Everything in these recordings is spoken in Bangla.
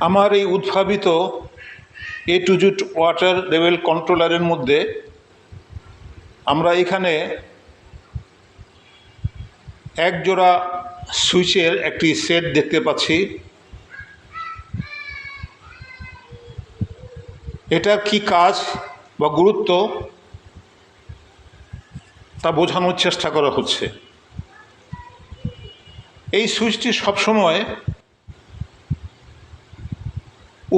আমার এই উদ্ভাবিত A to Z water level কন্ট্রোলারের মধ্যে আমরা এখানে এক জোড়া সুইচের একটি সেট দেখতে পাচ্ছি। এটার কি কাজ বা গুরুত্ব তা বোঝানোর চেষ্টা করা হচ্ছে। এই সুইচটি সবসময়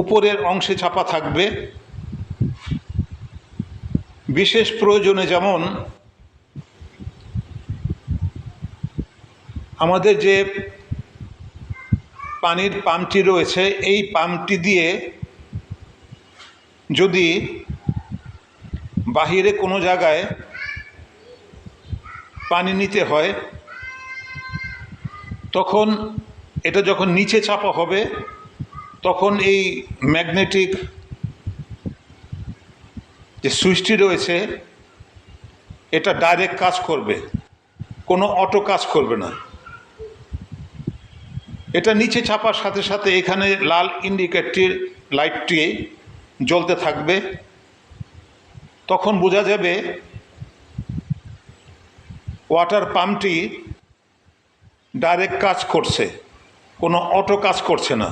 উপরের অংশে চাপা থাকবে। বিশেষ প্রয়োজনে, যেমন আমাদের যে পানির পাম্পটি রয়েছে, এই পাম্পটি দিয়ে যদি বাহিরে কোনো জায়গায় পানি নিতে হয়, তখন এটা যখন নিচে চাপা হবে তখন এই ম্যাগনেটিক যে সুইচটি রয়েছে এটা ডাইরেক্ট কাজ করবে, কোনো অটো কাজ করবে না। এটা নিচে চাপার সাথে সাথে এখানে লাল ইন্ডিকেটর লাইটটি জ্বলতে থাকবে। তখন বোঝা যাবে ওয়াটার পাম্পটি ডাইরেক্ট কাজ করছে, কোনো অটো কাজ করছে না।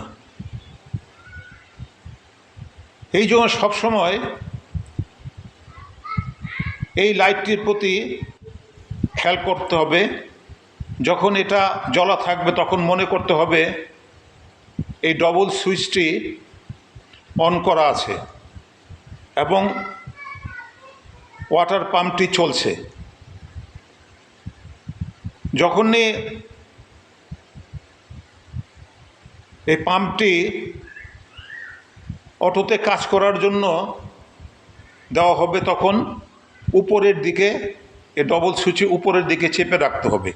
এই জন্য সবসময় এই লাইটটির প্রতি খেয়াল করতে হবে। যখন এটা জ্বলা থাকবে তখন মনে করতে হবে এই ডবল সুইচটি অন করা আছে এবং ওয়াটার পাম্পটি চলছে। যখনই এই পাম্পটি অটোতে কাজ করার জন্য দেওয়া হবে তখন উপরের দিকে এই ডবল সুইচে উপরের দিকে চেপে রাখতে হবে।